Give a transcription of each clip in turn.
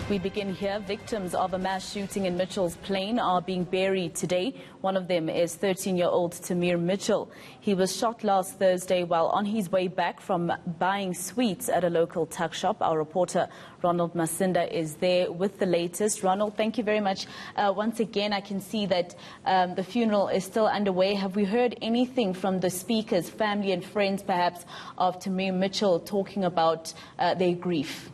We begin here. Victims of a mass shooting in Mitchell's Plain are being buried today. One of them is 13-year-old Tamir Mitchell. He was shot last Thursday while on his way back from buying sweets at a local tuck shop. Our reporter Ronald Masinda is there with the latest. Ronald, thank you very much. Once again, I can see that the funeral is still underway. Have we heard anything from the speakers, family and friends perhaps, of Tamir Mitchell talking about their grief?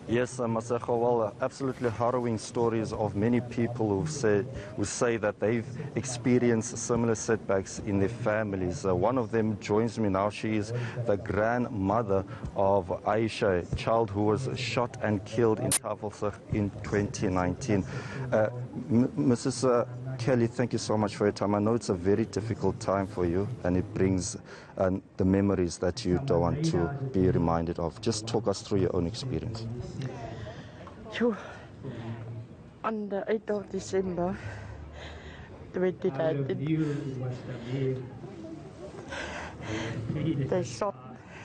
Yes, Maseko, well, absolutely harrowing stories of many people who say that they've experienced similar setbacks in their families. One of them joins me now. She is the grandmother of Aisha, a child who was shot and killed in Tafelsig in 2019. Mrs. Kelly, thank you so much for your time. I know it's a very difficult time for you, and it brings the memories that you don't want to be reminded of. Just talk us through your own experience. Sure. On the 8th of December 2019, they shot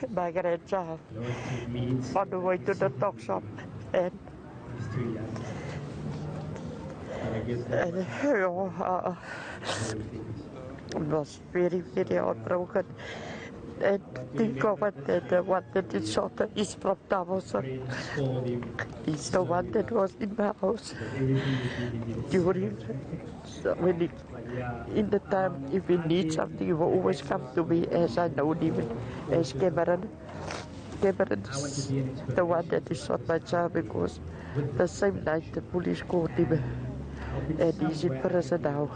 my grandchild on the way to the tuck shop, and it was very, very heartbroken. And think of it, that the one that is shot is from Tafelsig. He's the one that was in my house during, in the time, if we need something, he will always come to me, as I know him, as Cameron. Cameron is the one that is shot my child, because the same night the police caught him, and he's in prison now.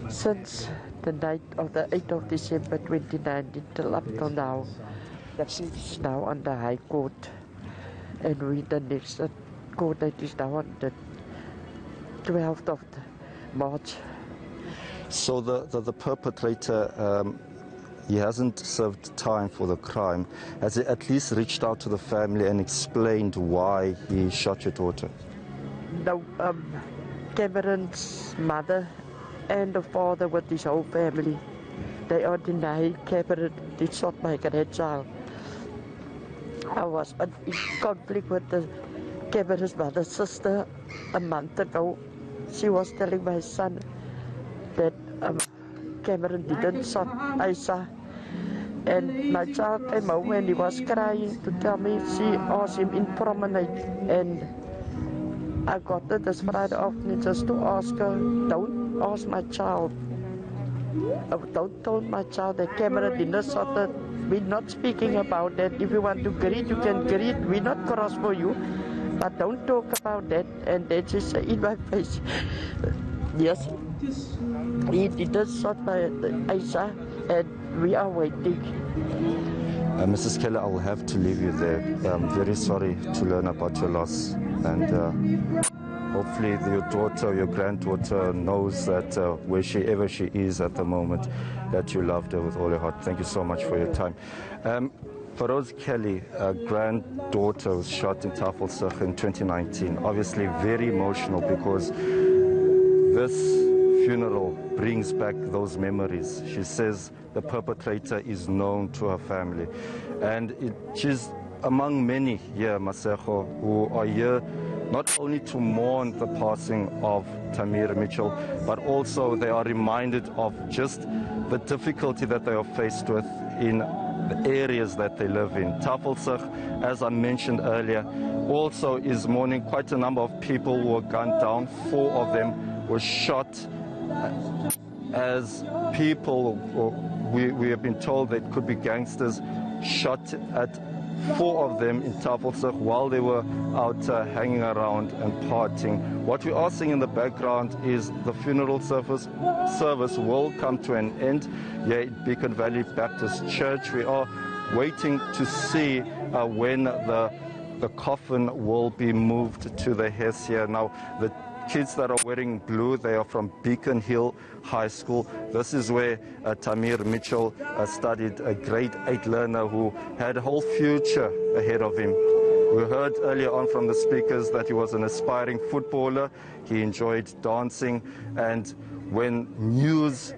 Since the night of the 8th of December 2019 till up till now, the case is now on the High Court, and we the next court date is now on the 12th of March. So the perpetrator, he hasn't served time for the crime. Has he at least reached out to the family and explained why he shot your daughter? No, Cameron's mother and the father with his whole family, they are denying Cameron did shot my grandchild. I was in conflict with Cameron's mother's sister a month ago. She was telling my son that Cameron didn't shot Aisha. And my child came home and he was crying to tell me. She asked him in promenade, and I got her this Friday afternoon just to ask her, don't ask my child, don't tell my child that Cameron didn't shot her. We're not speaking about that. If you want to greet, you can greet. We're not cross for you, but don't talk about that. And then she said in my face, yes, he didn't shot my Aisha, and we are waiting. Mrs. Kelly, I will have to leave you there. I'm very sorry to learn about your loss, and hopefully your daughter, your granddaughter, knows that wherever she is at the moment, that you loved her with all your heart. Thank you so much for your time. Faroz Kelly, a granddaughter, was shot in Tafelsig in 2019. Obviously very emotional, because this funeral brings back those memories. She says the perpetrator is known to her family, and she's among many here, Maseko, who are here not only to mourn the passing of Tamir Mitchell, but also they are reminded of just the difficulty that they are faced with in the areas that they live in. Tafelsig, as I mentioned earlier, also is mourning quite a number of people who were gunned down. 4 of them were shot as people, we have been told that could be gangsters, shot at 4 of them in Tafelsig while they were out hanging around and partying. What we are seeing in the background is the funeral service will come to an end here at Beacon Valley Baptist Church. We are waiting to see when the coffin will be moved to the hearse here. Now, the kids that are wearing blue, they are from Beacon Hill High School. This is where Tamir Mitchell studied, a grade 8 learner who had a whole future ahead of him. We heard earlier on from the speakers that he was an aspiring footballer. He enjoyed dancing, and when news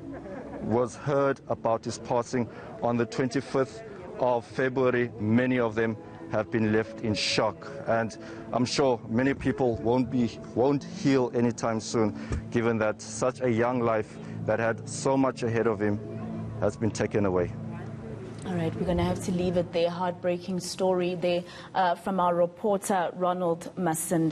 was heard about his passing on the 25th of February, many of them have been left in shock, and I'm sure many people won't heal anytime soon, given that such a young life that had so much ahead of him has been taken away. All right, we're going to have to leave it there. Heartbreaking story there from our reporter, Ronald Masinda.